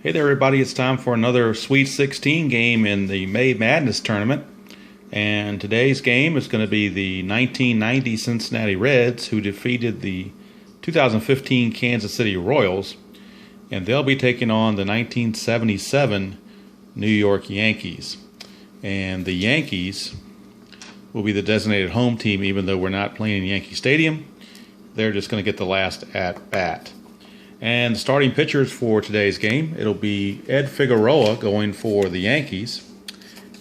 Hey there, everybody. It's time for another Sweet 16 game in the May Madness tournament. And today's game is going to be the 1990 Cincinnati Reds, who defeated the 2015 Kansas City Royals. And they'll be taking on the 1977 New York Yankees. And the Yankees will be the designated home team, even though we're not playing in Yankee Stadium. They're just going to get the last at-bat. And the starting pitchers for today's game, it'll be Ed Figueroa going for the Yankees.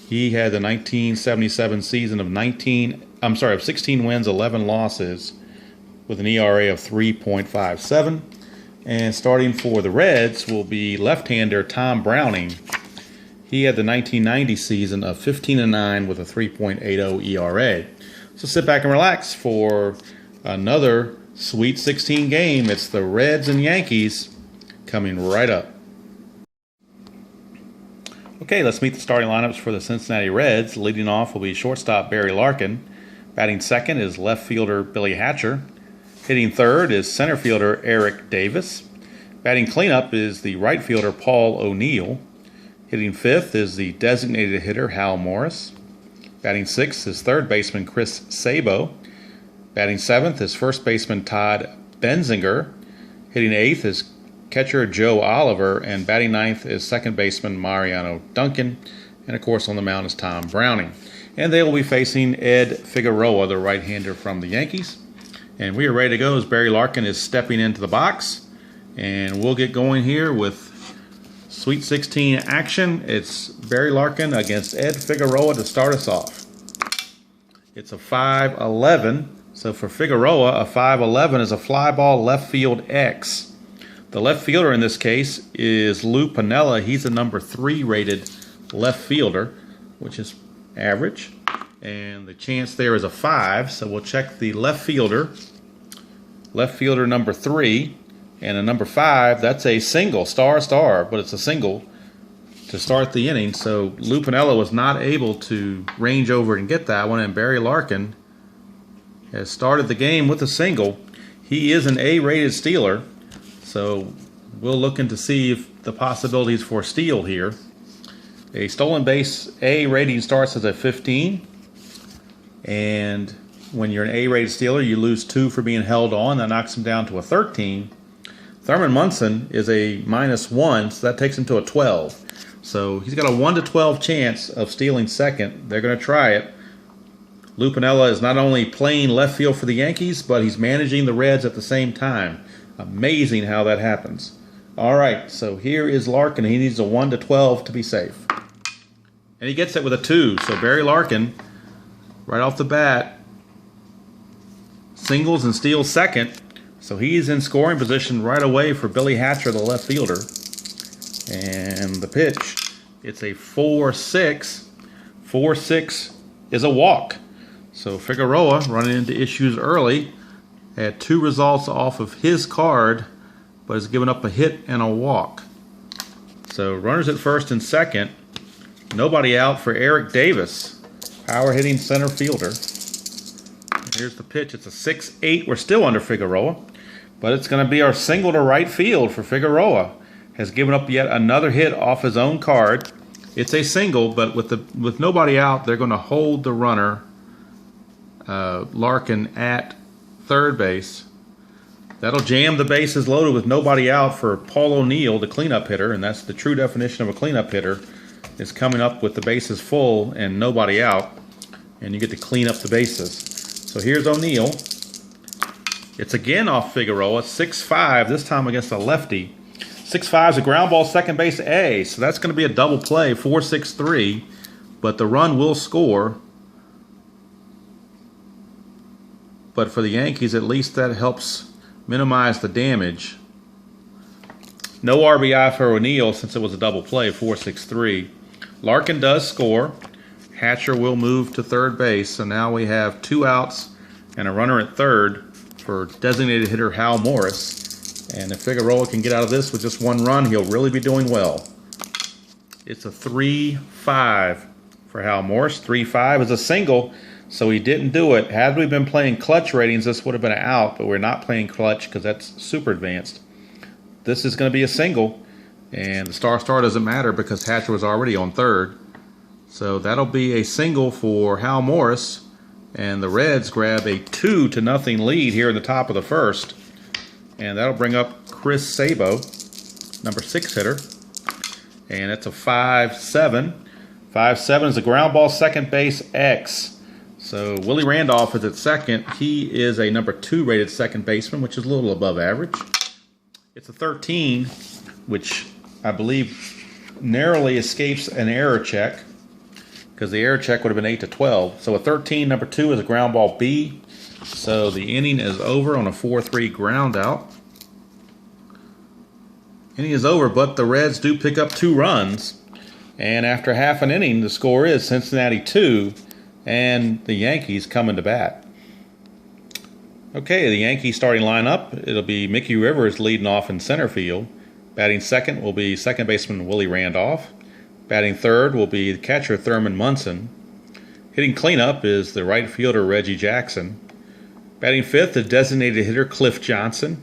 He had the 1977 season of 16 wins, 11 losses, with an ERA of 3.57. And starting for the Reds will be left-hander Tom Browning. He had the 1990 season of 15-9 with a 3.80 ERA. So sit back and relax for another Sweet 16 game. It's the Reds and Yankees coming right up. Okay, let's meet the starting lineups for the Cincinnati Reds. Leading off will be shortstop Barry Larkin. Batting second is left fielder Billy Hatcher. Hitting third is center fielder Eric Davis. Batting cleanup is the right fielder Paul O'Neill. Hitting fifth is the designated hitter Hal Morris. Batting sixth is third baseman Chris Sabo. Batting seventh is first baseman Todd Benzinger. Hitting eighth is catcher Joe Oliver. And batting ninth is second baseman Mariano Duncan. And of course on the mound is Tom Browning. And they will be facing Ed Figueroa, the right-hander from the Yankees. And we are ready to go as Barry Larkin is stepping into the box. And we'll get going here with Sweet 16 action. It's Barry Larkin against Ed Figueroa to start us off. It's a 5-11. So for Figueroa, a 5-11 is a fly ball left field X. The left fielder in this case is Lou Piniella. He's a number 3 rated left fielder, which is average. And the chance there is a 5. So we'll check the left fielder. Left fielder number 3. And a number 5, that's a single, star, but it's a single to start the inning. So Lou Piniella was not able to range over and get that one. And Barry Larkin has started the game with a single. He is an A-rated stealer, so we'll look into see if the possibilities for steal here. A stolen base A rating starts as a 15, and when you're an A-rated stealer, you lose 2 for being held on. That knocks him down to a 13. Thurman Munson is a -1, so that takes him to a 12. So he's got a 1 to 12 chance of stealing second. They're going to try it. Lou Piniella is not only playing left field for the Yankees, but he's managing the Reds at the same time. Amazing how that happens. All right, so here is Larkin. He needs a 1 to 12 to be safe. And he gets it with a 2. So Barry Larkin, right off the bat, singles and steals second. So he's in scoring position right away for Billy Hatcher, the left fielder. And the pitch, it's a 4-6. 4-6 is a walk. So Figueroa, running into issues early, had 2 results off of his card, but has given up a hit and a walk. So runners at first and second. Nobody out for Eric Davis, power hitting center fielder. Here's the pitch. It's a 6-8. We're still under Figueroa, but it's going to be our single to right field for Figueroa. Has given up yet another hit off his own card. It's a single, but with nobody out, they're going to hold the runner Larkin at third base. That'll jam the bases loaded with nobody out for Paul O'Neill, the cleanup hitter, and that's the true definition of a cleanup hitter, is coming up with the bases full and nobody out, and you get to clean up the bases. So here's O'Neill. It's again off Figueroa, 6-5, this time against a lefty. 6-5 is a ground ball second base A, so that's going to be a double play, 4-6-3, but the run will score. But for the Yankees, at least that helps minimize the damage. No RBI for O'Neill since it was a double play, 4-6-3. Larkin does score. Hatcher will move to third base. So now we have 2 outs and a runner at third for designated hitter Hal Morris. And if Figueroa can get out of this with just 1 run, he'll really be doing well. It's a 3-5 for Hal Morris. 3-5 is a single. So he didn't do it. Had we been playing clutch ratings, this would have been an out, but we're not playing clutch because that's super advanced. This is going to be a single. And the star doesn't matter because Hatcher was already on third. So that'll be a single for Hal Morris. And the Reds grab a 2-0 lead here in the top of the first. And that'll bring up Chris Sabo, number 6 hitter. And that's a 5-7. 5-7 is a ground ball, second base, X. So Willie Randolph is at second. He is a number 2 rated second baseman, which is a little above average. It's a 13, which I believe narrowly escapes an error check, because the error check would have been 8-12. So a 13, number 2 is a ground ball B. So the inning is over on a 4-3 ground out. Inning is over, but the Reds do pick up 2 runs. And after half an inning, the score is Cincinnati 2 and the Yankees coming to bat. Okay, the Yankees starting lineup, it'll be Mickey Rivers leading off in center field. Batting second will be second baseman Willie Randolph. Batting third will be the catcher Thurman Munson. Hitting cleanup is the right fielder Reggie Jackson. Batting fifth, the designated hitter Cliff Johnson.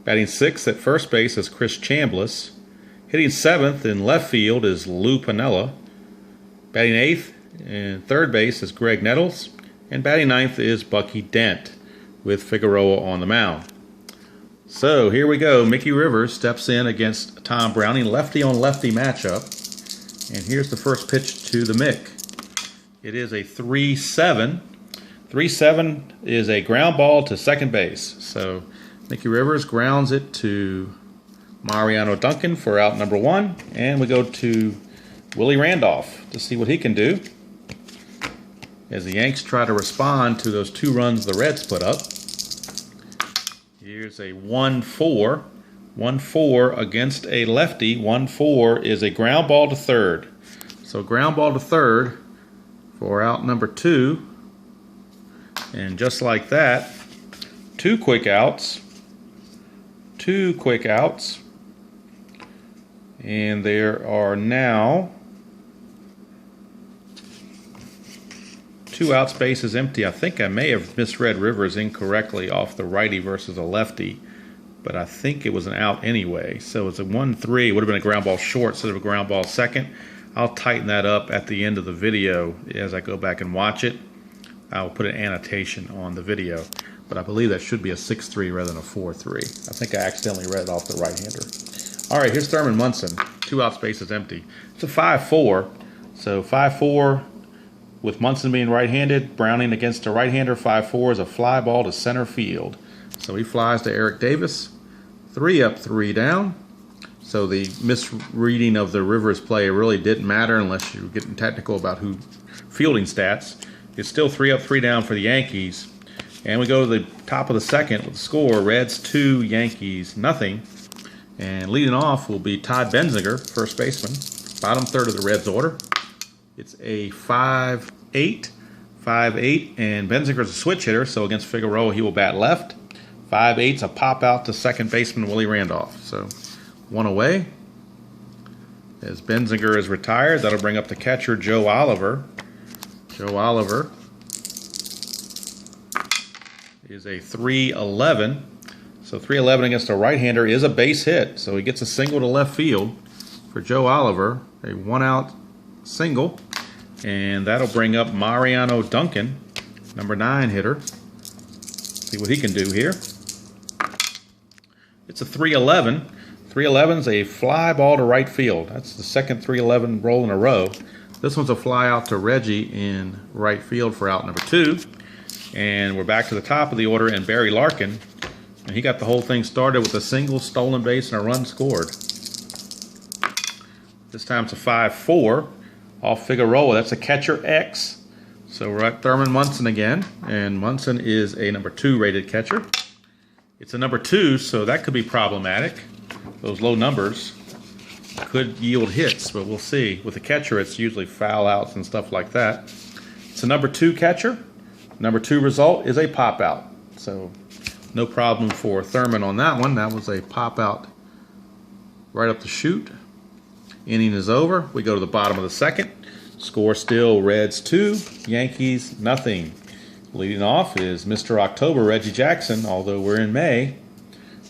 Batting sixth at first base is Chris Chambliss. Hitting seventh in left field is Lou Piniella. Batting eighth and third base is Greg Nettles. And batting ninth is Bucky Dent with Figueroa on the mound. So here we go. Mickey Rivers steps in against Tom Browning, lefty on lefty matchup. And here's the first pitch to the Mick. It is a 3-7. 3-7 is a ground ball to second base. So Mickey Rivers grounds it to Mariano Duncan for out number 1. And we go to Willie Randolph to see what he can do as the Yanks try to respond to those 2 runs the Reds put up. Here's a 1-4. 1-4 against a lefty. 1-4 is a ground ball to third. So ground ball to third for out number 2. And just like that, 2 quick outs. 2 quick outs. And there are now 2 outs, base is empty. I think I may have misread Rivers incorrectly off the righty versus a lefty, but I think it was an out anyway. So it's a 1-3. It would have been a ground ball short instead of a ground ball second. I'll tighten that up at the end of the video as I go back and watch it. I'll put an annotation on the video, but I believe that should be a 6-3 rather than a 4-3. I think I accidentally read it off the right-hander. All right, here's Thurman Munson. 2 outs, base is empty. It's a 5-4. So 5-4 with Munson being right-handed, Browning against a right-hander. 5-4 is a fly ball to center field. So he flies to Eric Davis. 3 up, 3 down. So the misreading of the Rivers play really didn't matter unless you're getting technical about who fielding stats. It's still 3 up, 3 down for the Yankees. And we go to the top of the second with the score, Reds 2, Yankees nothing. And leading off will be Todd Benzinger, first baseman, bottom third of the Reds order. It's a 5-8, 5-8, and Benzinger's a switch hitter, so against Figueroa he will bat left. 5-8's a pop out to second baseman Willie Randolph. So 1 away. As Benzinger is retired, that'll bring up the catcher Joe Oliver. Joe Oliver is a 3-11. So 3-11 against a right-hander is a base hit. So he gets a single to left field for Joe Oliver, a 1-out single. And that'll bring up Mariano Duncan, number 9 hitter. See what he can do here. It's a 3-11. 3-11's a fly ball to right field. That's the second 3-11 roll in a row. This one's a fly out to Reggie in right field for out number 2. And we're back to the top of the order, and Barry Larkin. And he got the whole thing started with a single, stolen base, and a run scored. This time it's a 5-4 off Figueroa. That's a catcher X. So we're at Thurman Munson again. And Munson is a number 2 rated catcher. It's a number 2, so that could be problematic. Those low numbers could yield hits, but we'll see. With a catcher, it's usually foul outs and stuff like that. It's a number 2 catcher. Number 2 result is a pop out. So no problem for Thurman on that one. That was a pop out right up the chute. Inning is over. We go to the bottom of the second. Score still Reds 2, Yankees nothing. Leading off is Mr. October, Reggie Jackson, although we're in May.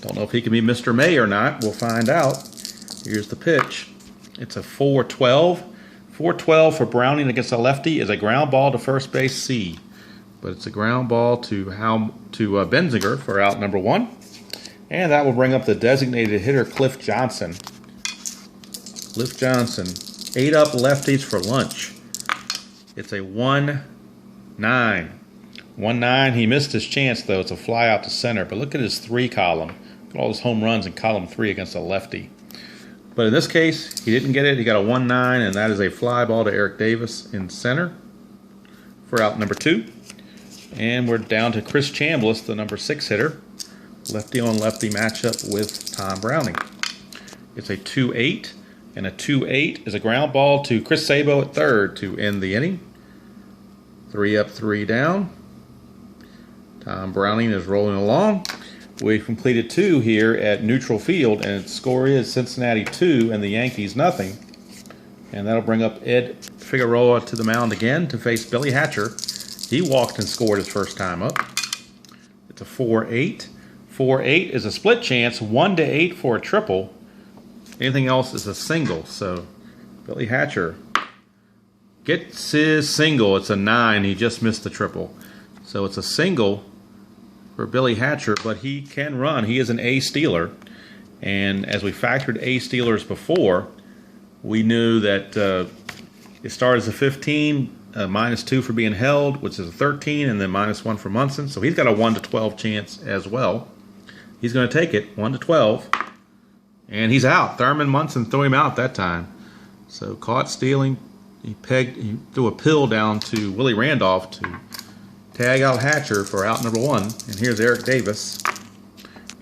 Don't know if he can be Mr. May or not. We'll find out. Here's the pitch. It's a 4-12. 4-12 for Browning against a lefty is a ground ball to first base C. But it's a ground ball to Benzinger for out number 1. And that will bring up the designated hitter, Cliff Johnson. Cliff Johnson ate up lefties for lunch. It's a 1-9. 1-9. He missed his chance, though. It's a fly out to center. But look at his 3 column. Look at all his home runs in column 3 against a lefty. But in this case, he didn't get it. He got a 1-9, and that is a fly ball to Eric Davis in center for out number 2. And we're down to Chris Chambliss, the number 6 hitter. Lefty-on-lefty matchup with Tom Browning. It's a 2-8, and a 2-8 is a ground ball to Chris Sabo at third to end the inning. 3 up, 3 down. Tom Browning is rolling along. We've completed 2 here at neutral field, and its score is Cincinnati 2 and the Yankees nothing. And that'll bring up Ed Figueroa to the mound again to face Billy Hatcher. He walked and scored his first time up. It's a 4-8. 4-8 is a split chance, 1-8 for a triple. Anything else is a single. So Billy Hatcher gets his single. It's a 9. He just missed the triple. So it's a single for Billy Hatcher, but he can run. He is an A stealer. And as we factored A stealers before, we knew that it started as a 15, -2 for being held, which is a 13, and then -1 for Munson. So he's got a 1-12 chance as well. He's going to take it, 1-12. And he's out. Thurman Munson threw him out that time. So caught stealing. He threw a pill down to Willie Randolph to tag out Hatcher for out number 1. And here's Eric Davis.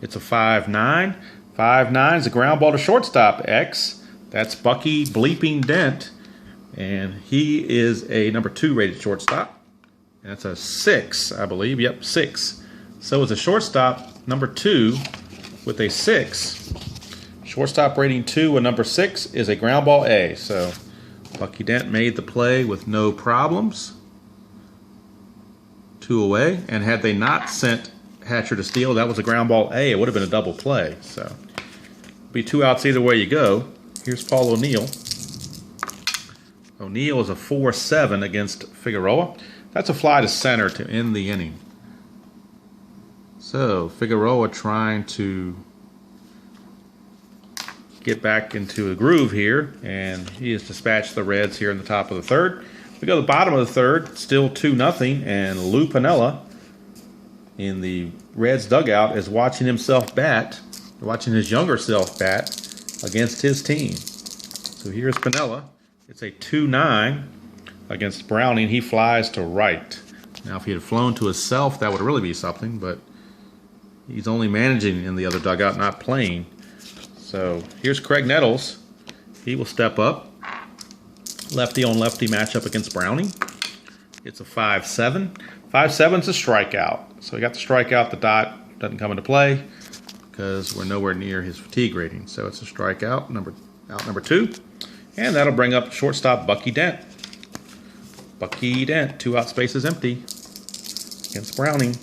It's a 5-9. 5-9 is a ground ball to shortstop X. That's Bucky Bleeping Dent. And he is a number 2 rated shortstop. And that's a 6, I believe. Yep, 6. So it's a shortstop number 2 with a 6. Shortstop rating 2 and number 6 is a ground ball A. So Bucky Dent made the play with no problems. 2 away. And had they not sent Hatcher to steal, that was a ground ball A. It would have been a double play. So be 2 outs either way you go. Here's Paul O'Neill. O'Neill is a 4-7 against Figueroa. That's a fly to center to end the inning. So Figueroa trying to get back into a groove here, and he has dispatched the Reds here in the top of the 3rd. We go to the bottom of the 3rd, still 2-0, and Lou Piniella in the Reds dugout is watching himself bat, watching his younger self bat against his team. So here's Piniella. It's a 2-9 against Browning. He flies to right. Now, if he had flown to himself, that would really be something, but he's only managing in the other dugout, not playing. So here's Craig Nettles. He will step up. Lefty-on-lefty matchup against Browning. It's a 5-7. 5-7's a strikeout. So he got the strikeout. The dot doesn't come into play because we're nowhere near his fatigue rating. So it's a strikeout, out number 2. And that'll bring up shortstop Bucky Dent. Bucky Dent, 2 out spaces empty against Browning.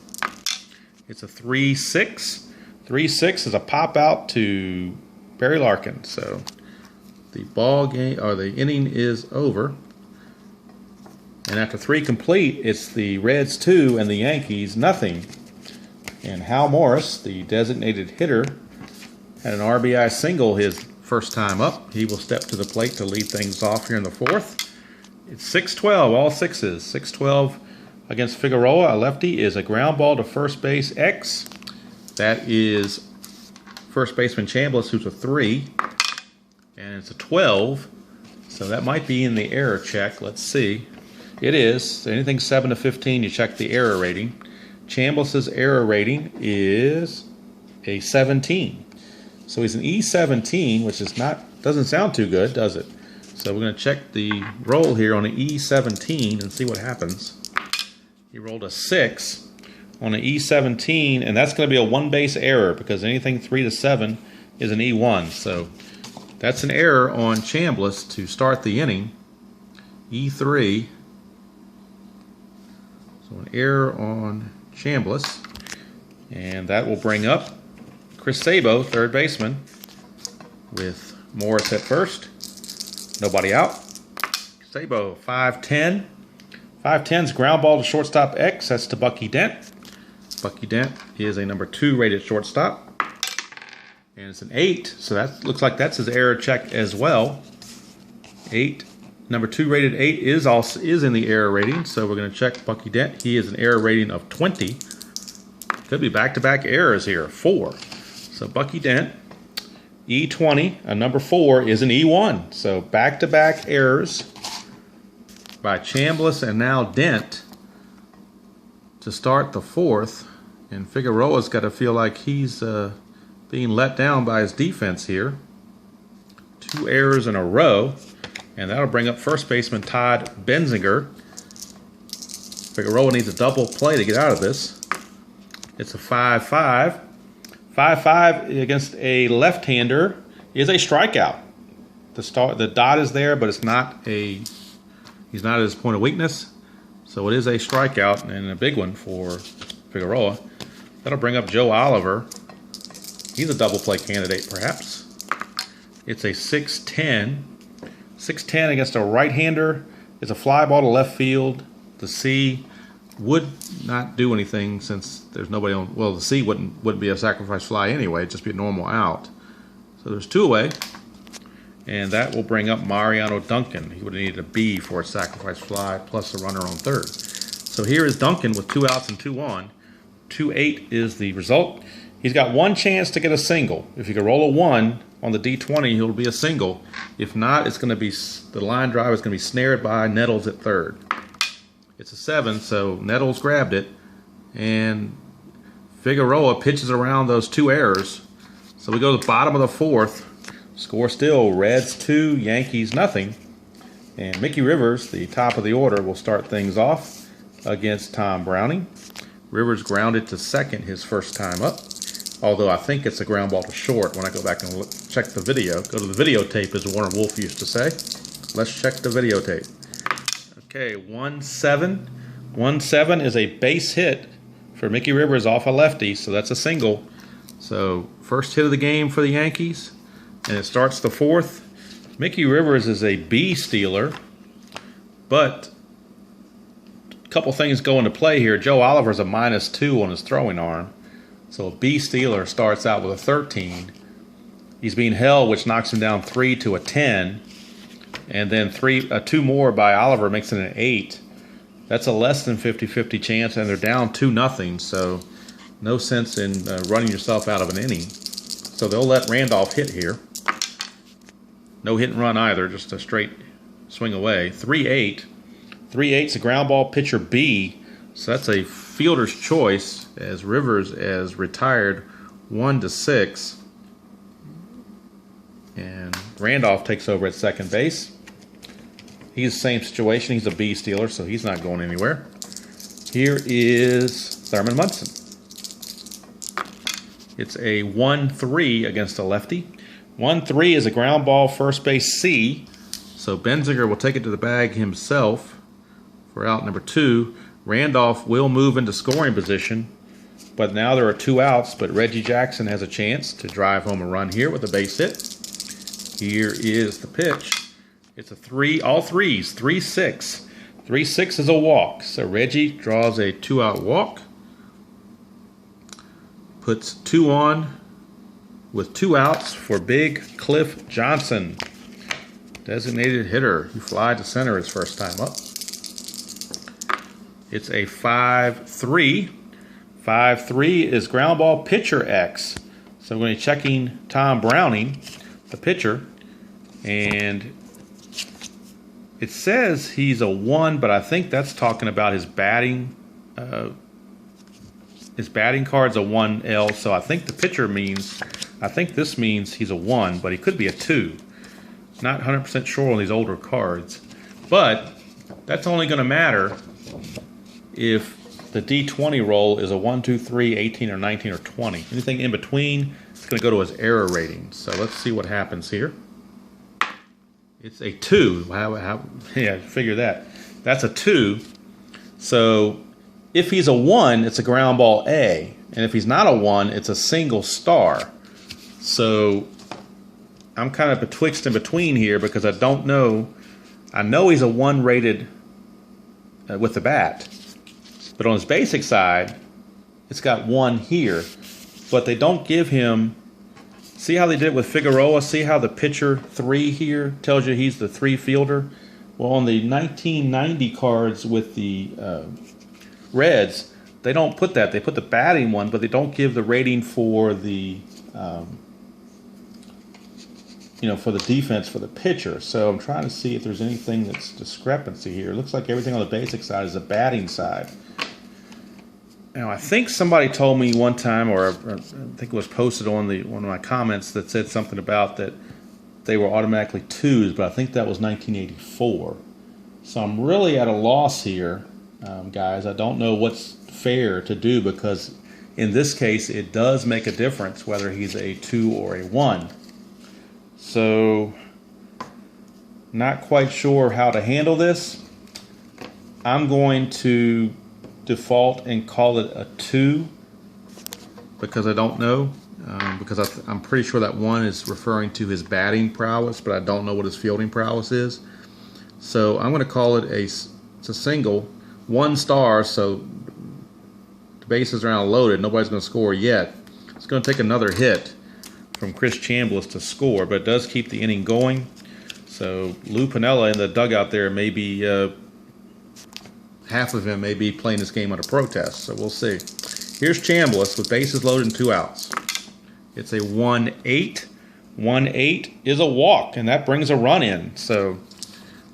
It's a 3-6. 3-6 is a pop out to Barry Larkin. So the ball game, or the inning is over. And after 3 complete, it's the Reds 2 and the Yankees nothing. And Hal Morris, the designated hitter, had an RBI single his first time up. He will step to the plate to lead things off here in the 4th. It's 6-12, all 6s. 6-12 against Figueroa. A lefty is a ground ball to first base X. That is first baseman Chambliss, who's a 3. And it's a 12. So that might be in the error check. Let's see. It is. Anything 7 to 15, you check the error rating. Chambliss's error rating is a 17. So he's an E17, which is doesn't sound too good, does it? So we're going to check the roll here on an E17 and see what happens. He rolled a 6 on an E17, and that's going to be a 1-base error because anything 3 to 7 is an E1. So that's an error on Chambliss to start the inning. E3. So an error on Chambliss. And that will bring up Chris Sabo, third baseman, with Morris hit first. Nobody out. Sabo, 5-10. 5-10's ground ball to shortstop X. That's to Bucky Dent. Bucky Dent is a number 2 rated shortstop. And it's an 8, so that looks like that's his error check as well. 8. Number 2 rated 8 is in the error rating, so we're going to check Bucky Dent. He is an error rating of 20. Could be back-to-back errors here, 4. So Bucky Dent, E20, a number 4 is an E1. So back-to-back errors by Chambliss and now Dent to start the 4th. And Figueroa's got to feel like he's being let down by his defense here. 2 errors in a row. And that'll bring up first baseman Todd Benzinger. Figueroa needs a double play to get out of this. It's a 5-5. 5-5 against a left-hander is a strikeout. The dot is there, but it's not he's not at his point of weakness. So it is a strikeout and a big one for Figueroa. That'll bring up Joe Oliver. He's a double play candidate, perhaps. It's a 6-10. 6-10 against a right-hander is a fly ball to left field. The C would not do anything since there's nobody on. Well, the C wouldn't be a sacrifice fly anyway. It'd just be a normal out. So there's 2 away, and that will bring up Mariano Duncan. He would have needed a B for a sacrifice fly plus a runner on third. So here is Duncan with 2 outs and 2 on. 2-8 is the result. He's got 1 chance to get a single. If he can roll a 1 on the D20, he'll be a single. If not, it's going to be the line drive is going to be snared by Nettles at third. It's a 7, so Nettles grabbed it, and Figueroa pitches around those 2 errors. So we go to the bottom of the 4th. Score still Reds 2, Yankees nothing. And Mickey Rivers, the top of the order, will start things off against Tom Browning. Rivers grounded to second his first time up. Although I think it's a ground ball to short when I go back and check the video. Go to the videotape, as Warner Wolf used to say. Let's check the videotape. Okay, 1-7. 1-7 is a base hit for Mickey Rivers off a lefty, so that's a single. So first hit of the game for the Yankees, and it starts the 4th. Mickey Rivers is a B stealer, but a couple things go into play here. Joe Oliver's a -2 on his throwing arm. So a B stealer starts out with a 13. He's being held, which knocks him down 3 to a 10. And then 2 more by Oliver makes it an 8. That's a less than 50-50 chance, and they're down 2-0. So no sense in running yourself out of an inning. So they'll let Randolph hit here. No hit and run either, just a straight swing away. 3-8. 3-8's a ground ball pitcher B. So that's a fielder's choice, as Rivers is retired 1-6. And Randolph takes over at second base. He's the same situation. He's a B stealer, so he's not going anywhere. Here is Thurman Munson. It's a 1-3 against a lefty. 1-3 is a ground ball first base C. So Benzinger will take it to the bag himself for out number 2. Randolph will move into scoring position, but now there are 2 outs, but Reggie Jackson has a chance to drive home a run here with a base hit. Here is the pitch. It's a 3, all 3s, 3-6. 3-6 is a walk, so Reggie draws a 2-out walk, puts 2 on with 2 outs for Big Cliff Johnson, designated hitter. He flied to center his first time up. It's a 5-3. 5-3 is ground ball pitcher X. So we're going to be checking Tom Browning, the pitcher, and it says he's a 1, but I think that's talking about his batting. His batting card's a 1L, so I think the pitcher means, I think this means he's a 1, but he could be a 2. Not 100% sure on these older cards, but that's only going to matter if the D20 roll is a 1, 2, 3, 18, or 19, or 20. Anything in between, it's going to go to his error rating. So let's see what happens here. It's a 2. Yeah, figure that. That's a 2. So if he's a 1, it's a ground ball A. And if he's not a 1, it's a single star. So I'm kind of betwixt and between here because I don't know. I know he's a 1 rated with the bat, but on his basic side, it's got 1 here. But they don't give him. See how they did it with Figueroa? See how the pitcher 3 here tells you he's the 3 fielder? Well, on the 1990 cards with the Reds, they don't put that. They put the batting one, but they don't give the rating for the, for the defense for the pitcher. So I'm trying to see if there's anything that's discrepancy here. It looks like everything on the basic side is the batting side. Now, I think somebody told me one time, or I think it was posted on one of my comments that said something about that they were automatically 2s, but I think that was 1984. So I'm really at a loss here, guys. I don't know what's fair to do because in this case it does make a difference whether he's a 2 or a 1. So not quite sure how to handle this. I'm going to default and call it a 2 because I don't know. Because I'm pretty sure that 1 is referring to his batting prowess, but I don't know what his fielding prowess is. So I'm going to call it it's a single, 1 star, so the bases are unloaded. Nobody's going to score yet. It's going to take another hit from Chris Chambliss to score, but it does keep the inning going. So Lou Piniella in the dugout there may be, half of him may be playing this game under protest, so we'll see. Here's Chambliss with bases loaded and 2 outs. It's a 1-8. 1-8 is a walk, and that brings a run in. So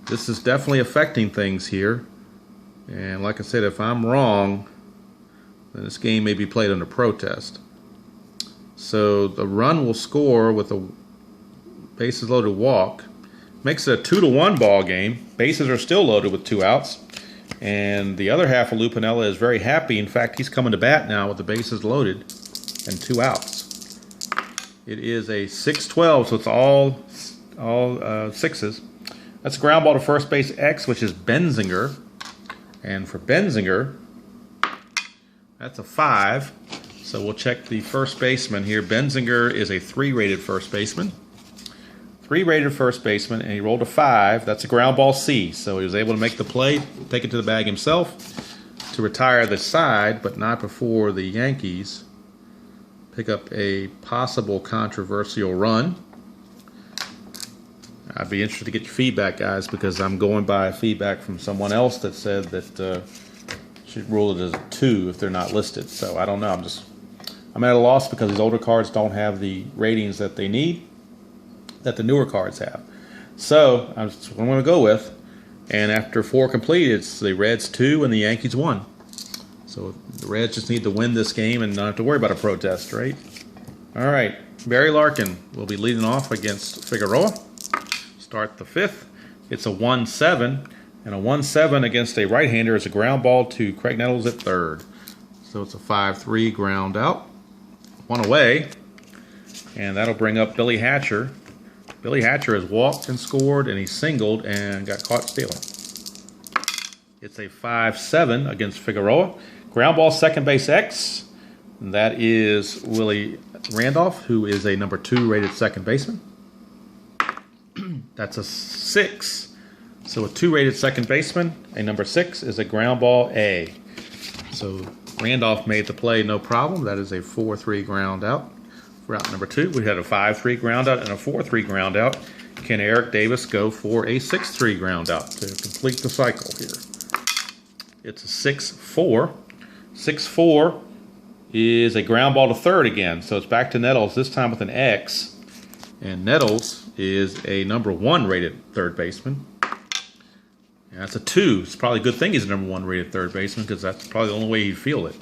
this is definitely affecting things here. And like I said, if I'm wrong, then this game may be played under protest. So the run will score with a bases loaded walk. Makes it a 2-1 ball game. Bases are still loaded with 2 outs. And the other half of Lou Piniella is very happy. In fact, he's coming to bat now with the bases loaded and 2 outs. It is a 6-12, so it's all 6s. That's a ground ball to first base X, which is Benzinger. And for Benzinger, that's a 5. So we'll check the first baseman here. Benzinger is a 3-rated first baseman. 3-rated first baseman, and he rolled a 5. That's a ground ball C. So he was able to make the play, take it to the bag himself to retire the side, but not before the Yankees pick up a possible controversial run. I'd be interested to get your feedback, guys, because I'm going by feedback from someone else that said that should rule it as a 2 if they're not listed. So I don't know. I'm at a loss because these older cards don't have the ratings that they need, that the newer cards have. So that's what I'm going to go with. And after 4 complete, it's the Reds 2 and the Yankees 1. So the Reds just need to win this game and not have to worry about a protest, right? All right, Barry Larkin will be leading off against Figueroa. Start the 5th. It's a 1-7, and a 1-7 against a right-hander is a ground ball to Craig Nettles at 3rd. So it's a 5-3 ground out. 1 away, and that'll bring up Billy Hatcher. Billy Hatcher has walked and scored, and he singled and got caught stealing. It's a 5-7 against Figueroa. Ground ball second base X. And that is Willie Randolph, who is a number 2 rated second baseman. That's a 6. So a 2 rated second baseman, a number 6 is a ground ball A. So Randolph made the play no problem. That is a 4-3 ground out. For out number 2, we had a 5-3 ground out and a 4-3 ground out. Can Eric Davis go for a 6-3 ground out to complete the cycle here? It's a 6-4. 6-4 is a ground ball to 3rd again. So it's back to Nettles, this time with an X. And Nettles is a number 1 rated third baseman. And that's a 2. It's probably a good thing he's a number 1 rated third baseman because that's probably the only way he'd feel it.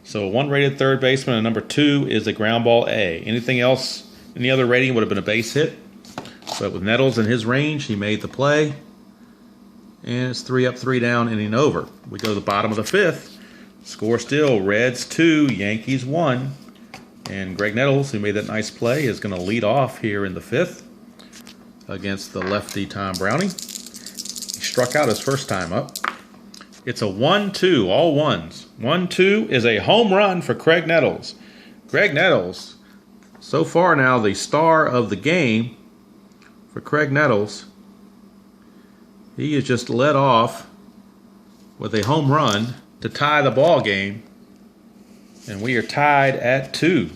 So a 1 rated third baseman and number 2 is a ground ball A. Anything else, any other rating would have been a base hit. But with Nettles in his range, he made the play. And it's 3 up, 3 down, inning over. We go to the bottom of the 5th. Score still, Reds 2, Yankees 1. And Greg Nettles, who made that nice play, is going to lead off here in the 5th against the lefty Tom Browning. He struck out his first time up. It's a 1-2, all 1s. 1-2 is a home run for Craig Nettles. Greg Nettles, so far now the star of the game, for Craig Nettles. He is just led off with a home run to tie the ball game. And we are tied at 2.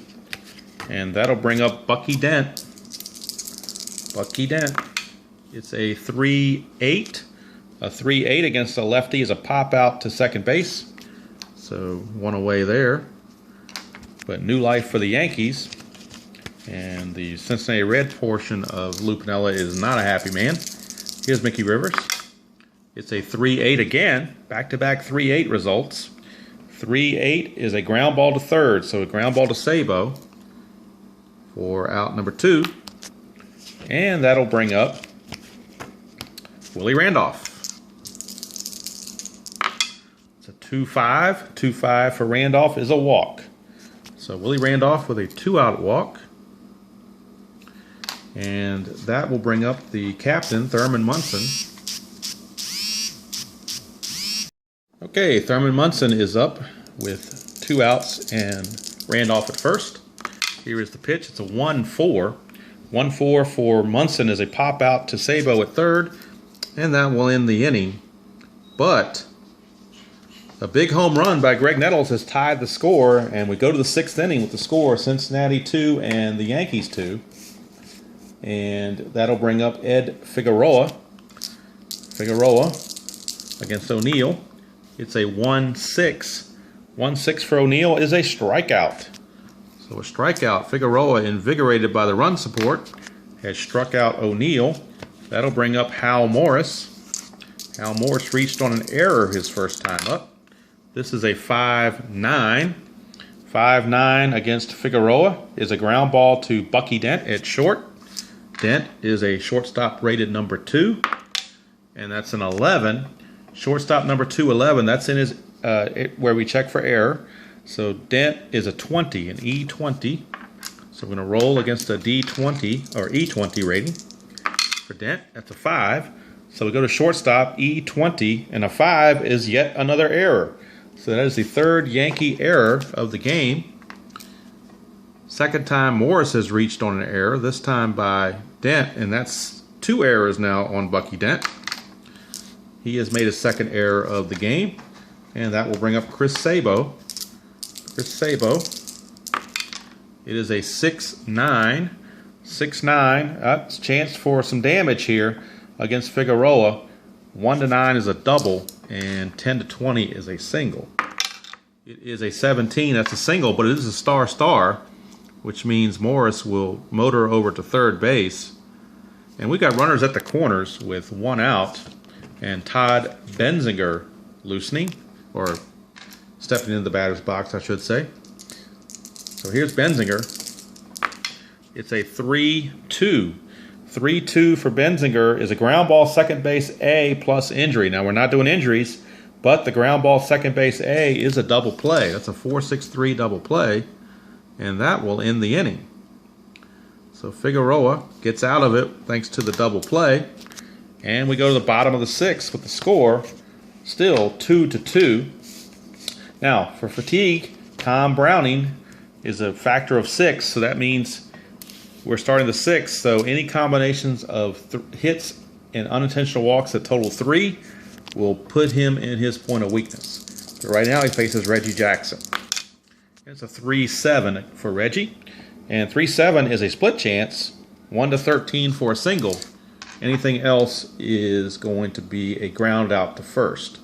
And that'll bring up Bucky Dent. Bucky Dent. It's a 3-8. A 3-8 against a lefty is a pop out to second base. So 1 away there. But new life for the Yankees. And the Cincinnati Red portion of Lou Piniella is not a happy man. Here's Mickey Rivers. It's a 3-8 again. Back-to-back 3-8 results. 3-8 is a ground ball to third. So a ground ball to Sabo for out number 2. And that'll bring up Willie Randolph. It's a 2-5. 2-5 for Randolph is a walk. So Willie Randolph with a 2-out walk. And that will bring up the captain, Thurman Munson. Okay, Thurman Munson is up with 2 outs and Randolph at first. Here is the pitch. It's a 1-4. 1-4 for Munson is a pop out to Sabo at third. And that will end the inning. But a big home run by Greg Nettles has tied the score, and we go to the 6th inning with the score Cincinnati 2 and the Yankees 2. And that'll bring up Ed Figueroa. Figueroa against O'Neill. It's a 1-6. 1-6 for O'Neill is a strikeout. So a strikeout. Figueroa, invigorated by the run support, has struck out O'Neill. That'll bring up Hal Morris. Hal Morris reached on an error his first time up. This is a 5-9. 5-9 against Figueroa is a ground ball to Bucky Dent at short. Dent is a shortstop rated number 2. And that's an 11. Shortstop number 2, 11. That's in his where we check for error. So Dent is a 20, an E20. So we're going to roll against a D20 or E20 rating for Dent. That's a 5. So we go to shortstop, E20, and a 5 is yet another error. So that is the 3rd Yankee error of the game. Second time Morris has reached on an error, this time by Dent, and that's 2 errors now on Bucky Dent. He has made a 2nd error of the game, and that will bring up Chris Sabo. Chris Sabo. It is a 6-9. 6-9. It's a chance for some damage here against Figueroa. 1-9 is a double, and 10-20 is a single. It is a 17. That's a single, but it is a star-star, which means Morris will motor over to third base. And we got runners at the corners with 1 out, and Todd Benzinger loosening, or stepping into the batter's box, I should say. So here's Benzinger. It's a 3-2. 3-2 for Benzinger is a ground ball second base A plus injury. Now we're not doing injuries, but the ground ball second base A is a double play. That's a 4-6-3 double play, and that will end the inning. So Figueroa gets out of it thanks to the double play, and we go to the bottom of the 6th with the score still 2-2. Now for fatigue, Tom Browning is a factor of 6, so that means we're starting the 6th, so any combinations of hits and unintentional walks that total 3 will put him in his point of weakness. So right now he faces Reggie Jackson. It's a 3-7 for Reggie, and 3-7 is a split chance, 1-13 for a single. Anything else is going to be a ground out to first.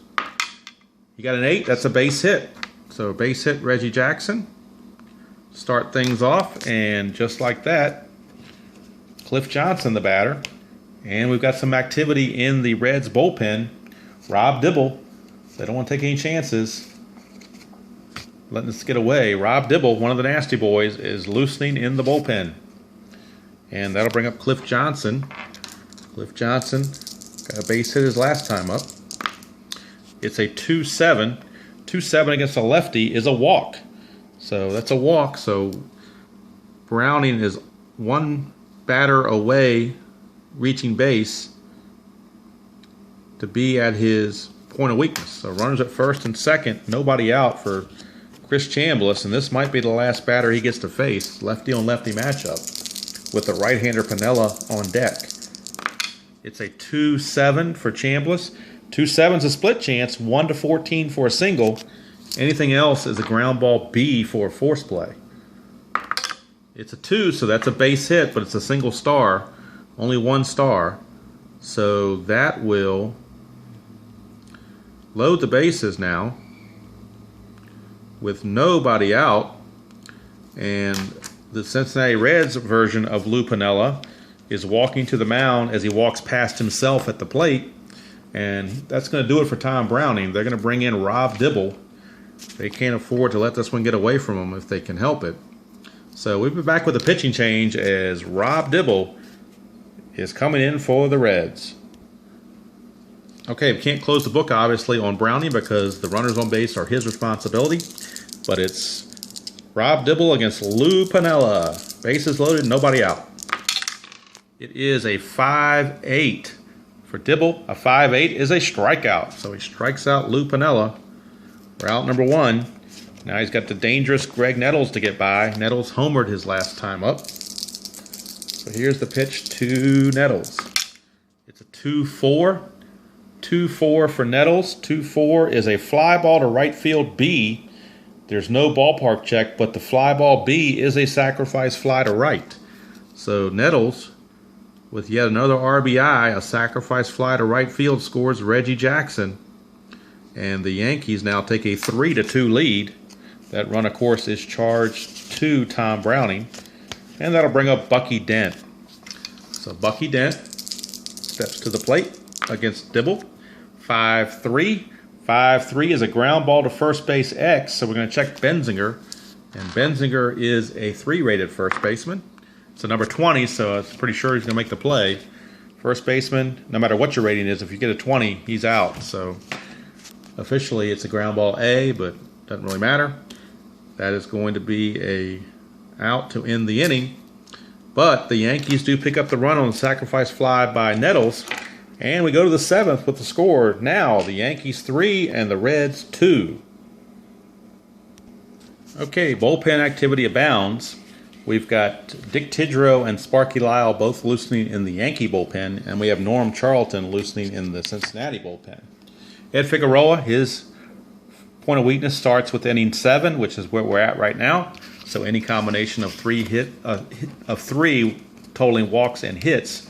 You got an 8, that's a base hit. So base hit Reggie Jackson. Start things off, and just like that, Cliff Johnson, the batter. And we've got some activity in the Reds bullpen. Rob Dibble, they don't want to take any chances, letting this get away. Rob Dibble, one of the nasty boys, is loosening in the bullpen. And that'll bring up Cliff Johnson. Cliff Johnson got a base hit his last time up. It's a 2-7. 2-7 against a lefty is a walk. So that's a walk. So Browning is 1 batter away reaching base to be at his point of weakness. So runners at first and second, nobody out for Chris Chambliss, and this might be the last batter he gets to face. Lefty on lefty matchup with the right-hander Piniella on deck. It's a 2-7 for Chambliss. 2-7's a split chance, 1-14 for a single. Anything else is a ground ball B for a force play. It's a 2, so that's a base hit, but it's a single star. Only 1 star. So that will load the bases now with nobody out. And the Cincinnati Reds version of Lou Piniella is walking to the mound as he walks past himself at the plate. And that's going to do it for Tom Browning. They're going to bring in Rob Dibble. They can't afford to let this one get away from them if they can help it. So we'll be back with a pitching change as Rob Dibble is coming in for the Reds. Okay, we can't close the book, obviously, on Browning because the runners on base are his responsibility. But it's Rob Dibble against Lou Piniella. Bases loaded, nobody out. It is a 5-8 for Dibble. A 5-8 is a strikeout. So he strikes out Lou Piniella. We're out number 1. Now he's got the dangerous Greg Nettles to get by. Nettles homered his last time up. So here's the pitch to Nettles. It's a 2-4. 2-4 for Nettles. 2-4 is a fly ball to right field B. There's no ballpark check, but the fly ball B is a sacrifice fly to right. So Nettles, with yet another RBI, a sacrifice fly to right field, scores Reggie Jackson. And the Yankees now take a 3-2 lead. That run, of course, is charged to Tom Browning. And that'll bring up Bucky Dent. So Bucky Dent steps to the plate against Dibble. 5-3. 5-3 is a ground ball to first base X. So we're going to check Benzinger. And Benzinger is a 3-rated first baseman. It's a number 20, so I'm pretty sure he's going to make the play. First baseman, no matter what your rating is, if you get a 20, he's out. So officially it's a ground ball A, but doesn't really matter. That is going to be a out to end the inning. But the Yankees do pick up the run on the sacrifice fly by Nettles. And we go to the 7th with the score. Now the Yankees 3 and the Reds 2. Okay, bullpen activity abounds. We've got Dick Tidrow and Sparky Lyle both loosening in the Yankee bullpen. And we have Norm Charlton loosening in the Cincinnati bullpen. Ed Figueroa, his point of weakness starts with inning 7, which is where we're at right now. So any combination of three totaling walks and hits,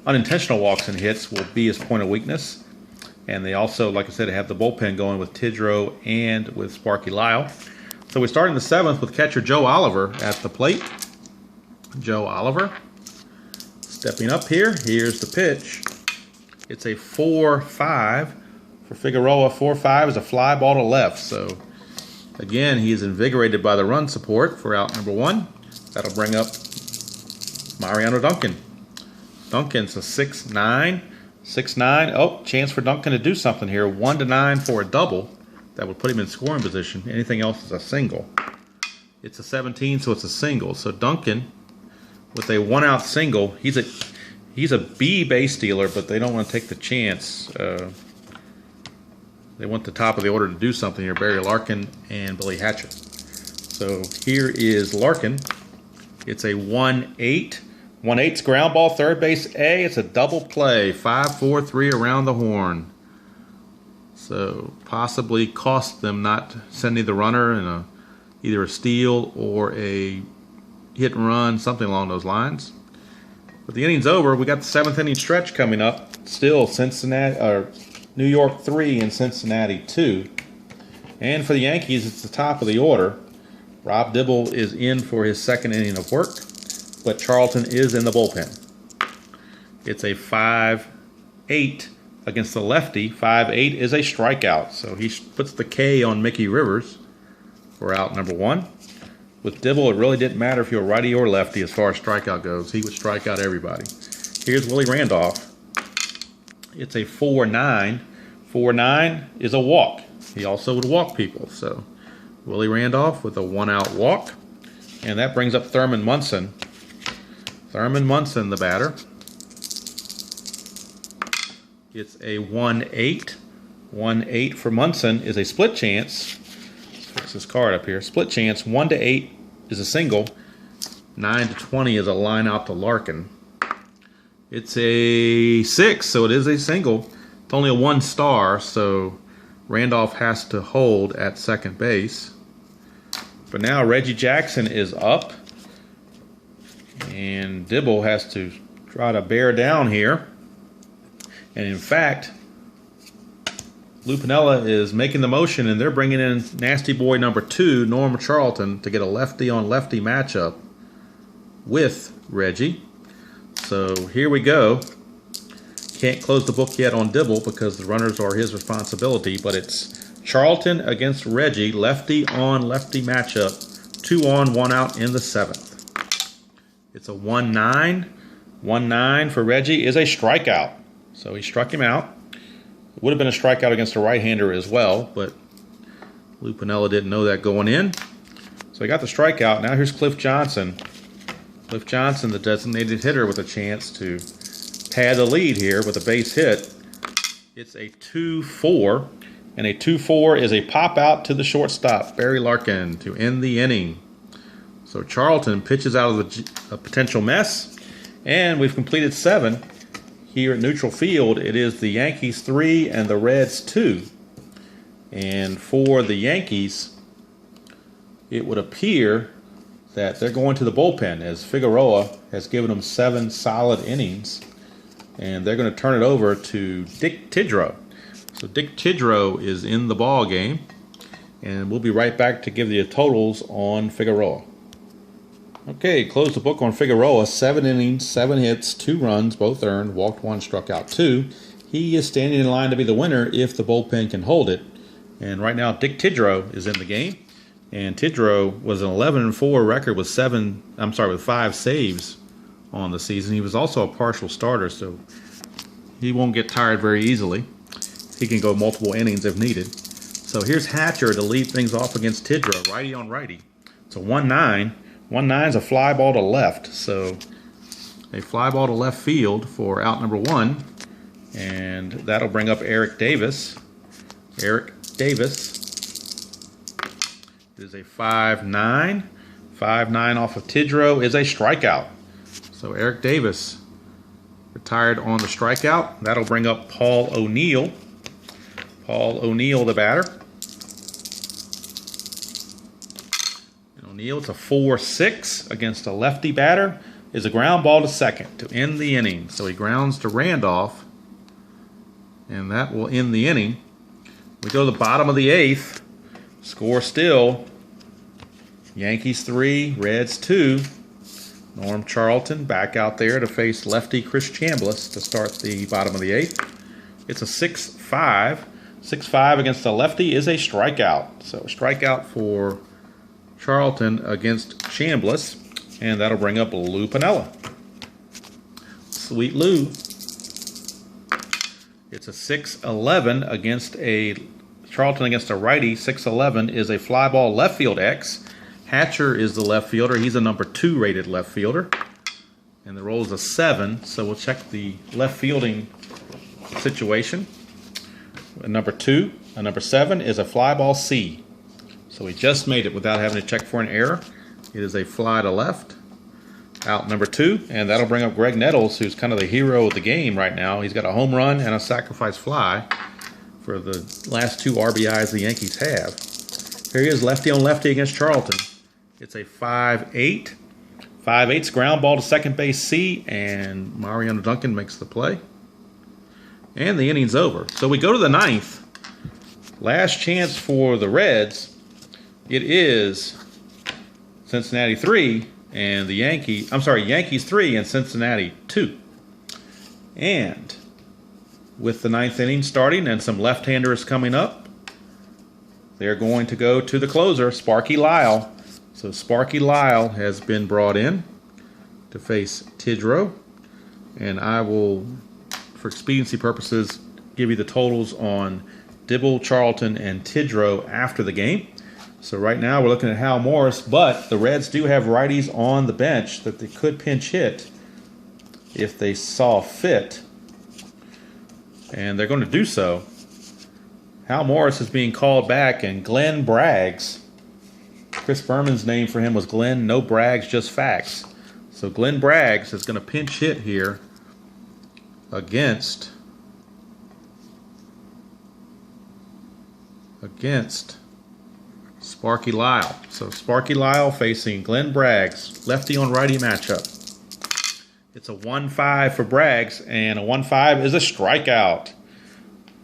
unintentional walks and hits, will be his point of weakness. And they also, like I said, have the bullpen going with Tidrow and with Sparky Lyle. So we start in the 7th with catcher Joe Oliver at the plate. Joe Oliver stepping up here. Here's the pitch. It's a 4-5 for Figueroa. 4-5 is a fly ball to left. So again, he is invigorated by the run support for out number 1. That'll bring up Mariano Duncan. Duncan's a 6-9. 6-9. Oh, chance for Duncan to do something here. 1-9 for a double. That would put him in scoring position. Anything else is a single. It's a 17, so it's a single. So Duncan, with a 1-out single, he's a B base stealer, but they don't want to take the chance. They want the top of the order to do something here. Barry Larkin and Billy Hatcher. So here is Larkin. It's a 1-8. 1-8's ground ball, third base A. It's a double play. 5-4-3 around the horn. So possibly cost them not sending the runner in either a steal or a hit and run, something along those lines. But the inning's over. We got the 7th inning stretch coming up. Still New York 3 and Cincinnati 2. And for the Yankees, it's the top of the order. Rob Dibble is in for his 2nd inning of work, but Charlton is in the bullpen. It's a 5-8 against the lefty. 5-8 is a strikeout, so he puts the K on Mickey Rivers for out number 1. With Dibble, it really didn't matter if you're righty or lefty as far as strikeout goes. He would strike out everybody. Here's Willie Randolph. It's a 4-9. 4-9 is a walk. He also would walk people. So Willie Randolph with a 1-out walk. And that brings up Thurman Munson. Thurman Munson, the batter. It's a 1-8. 1-8 for Munson is a split chance. Let's fix this card up here. Split chance. 1-8 is a single. 9-20 is a line out to Larkin. It's a 6, so it is a single. It's only a 1 star, so Randolph has to hold at second base. But now Reggie Jackson is up, and Dibble has to try to bear down here. And in fact, Lou Piniella is making the motion, and they're bringing in nasty boy number 2, Norm Charlton, to get a lefty-on-lefty matchup with Reggie. So here we go. Can't close the book yet on Dibble because the runners are his responsibility, but it's Charlton against Reggie, lefty-on-lefty matchup, 2 on, 1 out in the 7th. It's a 1-9. 1-9 for Reggie is a strikeout. So he struck him out. It would have been a strikeout against a right-hander as well, but Lou Piniella didn't know that going in. So he got the strikeout. Now here's Cliff Johnson. Cliff Johnson, the designated hitter, with a chance to pad the lead here with a base hit. It's a 2-4, and a 2-4 is a pop out to the shortstop, Barry Larkin, to end the inning. So Charlton pitches out of a potential mess, and we've completed 7. Here at neutral field, it is the Yankees 3 and the Reds 2. And for the Yankees, it would appear that they're going to the bullpen, as Figueroa has given them 7 solid innings. And they're going to turn it over to Dick Tidrow. So Dick Tidrow is in the ball game, and we'll be right back to give you the totals on Figueroa. Okay, close the book on Figueroa. 7 innings, 7 hits, 2 runs, both earned, walked 1, struck out 2. He is standing in line to be the winner if the bullpen can hold it. And right now, Dick Tidrow is in the game. And Tidrow was an 11-4 record with 5 saves on the season. He was also a partial starter, so he won't get tired very easily. He can go multiple innings if needed. So here's Hatcher to lead things off against Tidrow, righty on righty. It's a 1-9. 1-9 is a fly ball to left, so a fly ball to left field for out number 1, and that'll bring up Eric Davis. Eric Davis is a 5-9. 5-9 off of Tidrow is a strikeout. So Eric Davis retired on the strikeout. That'll bring up Paul O'Neill. Paul O'Neill, the batter. O'Neill, it's a 4-6 against a lefty batter, is a ground ball to second to end the inning. So he grounds to Randolph, and that will end the inning. We go to the bottom of the 8th. Score still Yankees 3, Reds 2. Norm Charlton back out there to face lefty Chris Chambliss to start the bottom of the 8th. It's a 6-5. 6-5 against a lefty is a strikeout. So a strikeout for Charlton against Chambliss, and that'll bring up Lou Piniella. Sweet Lou. It's a 6-11 against a Charlton against a righty. 6-11 is a fly ball left field X. Hatcher is the left fielder. He's a number 2 rated left fielder, and the roll is a 7. So we'll check the left fielding situation. A number 2, a number 7 is a fly ball C. So he just made it without having to check for an error. It is a fly to left. Out number 2, and that'll bring up Greg Nettles, who's kind of the hero of the game right now. He's got a home run and a sacrifice fly for the last 2 RBIs the Yankees have. Here he is, lefty on lefty against Charlton. It's a 5-8. 5-8's ground ball to second base C, and Mariano Duncan makes the play. And the inning's over. So we go to the 9th. Last chance for the Reds. It is Cincinnati 3 and the Yankees 3 and Cincinnati 2. And with the 9th inning starting and some left-handers coming up, they're going to go to the closer, Sparky Lyle. So Sparky Lyle has been brought in to face Tidrow, and I will, for expediency purposes, give you the totals on Dibble, Charlton, and Tidrow after the game. So right now we're looking at Hal Morris, but the Reds do have righties on the bench that they could pinch hit if they saw fit, and they're going to do so. Hal Morris is being called back, and Glenn Braggs, Chris Berman's name for him was Glenn, no Braggs, just facts. So Glenn Braggs is going to pinch hit here against Sparky Lyle. So Sparky Lyle facing Glenn Braggs, lefty on righty matchup. It's a 1-5 for Braggs, and a 1-5 is a strikeout.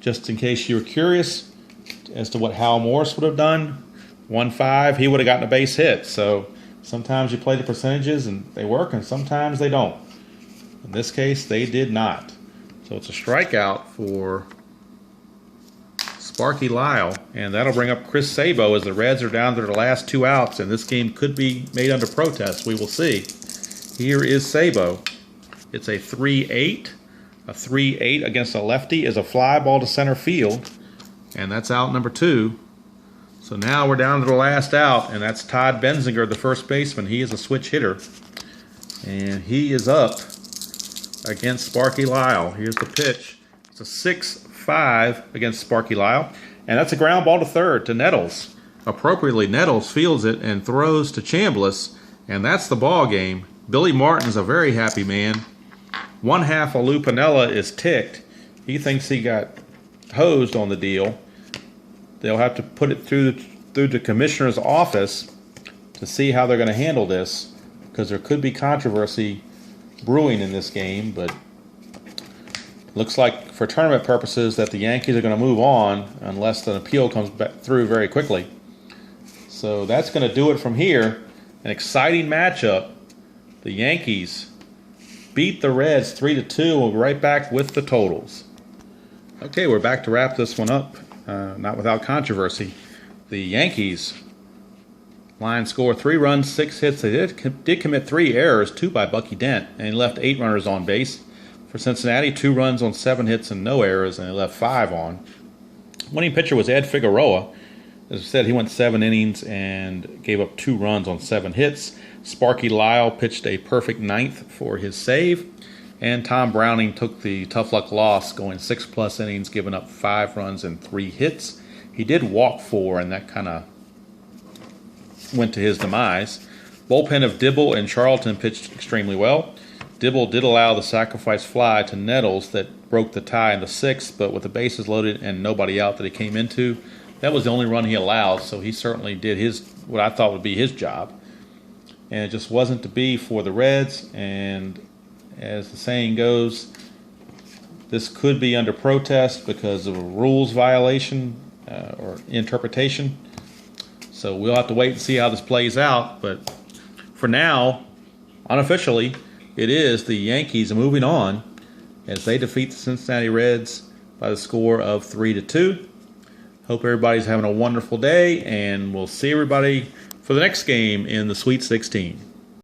Just in case you were curious as to what Hal Morris would have done, 1-5, he would have gotten a base hit. So sometimes you play the percentages and they work, and sometimes they don't. In this case, they did not. So it's a strikeout for Sparky Lyle, and that'll bring up Chris Sabo as the Reds are down to their last 2 outs, and this game could be made under protest. We will see. Here is Sabo. It's a 3-8. A 3-8 against a lefty is a fly ball to center field, and that's out number 2. So now we're down to the last out, and that's Todd Benzinger, the first baseman. He is a switch hitter, and he is up against Sparky Lyle. Here's the pitch. It's a 6-5 against Sparky Lyle, and that's a ground ball to third to Nettles. Appropriately, Nettles fields it and throws to Chambliss, and that's the ball game. Billy Martin's a very happy man. One half of Lou Piniella is ticked. He thinks he got hosed on the deal. They'll have to put it through the commissioner's office to see how they're going to handle this, because there could be controversy brewing in this game. But looks like for tournament purposes that the Yankees are going to move on unless an appeal comes back through very quickly. So that's going to do it from here. An exciting matchup. The Yankees beat the Reds 3-2. We'll be right back with the totals. Okay, we're back to wrap this one up. Not without controversy. The Yankees line score 3 runs, 6 hits. They did commit 3 errors, 2 by Bucky Dent, and he left 8 runners on base. For Cincinnati, 2 runs on 7 hits and no errors, and he left 5 on. Winning pitcher was Ed Figueroa. As I said, he went 7 innings and gave up 2 runs on 7 hits. Sparky Lyle pitched a perfect 9th for his save. And Tom Browning took the tough luck loss, going 6+ innings, giving up 5 runs and 3 hits. He did walk 4, and that kind of went to his demise. Bullpen of Dibble and Charlton pitched extremely well. Dibble did allow the sacrifice fly to Nettles that broke the tie in the 6th, but with the bases loaded and nobody out that he came into, that was the only run he allowed, so he certainly did what I thought would be his job. And it just wasn't to be for the Reds, and as the saying goes, this could be under protest because of a rules violation or interpretation. So we'll have to wait and see how this plays out. But for now, unofficially, it is the Yankees moving on as they defeat the Cincinnati Reds by the score of 3-2. Hope everybody's having a wonderful day, and we'll see everybody for the next game in the Sweet 16.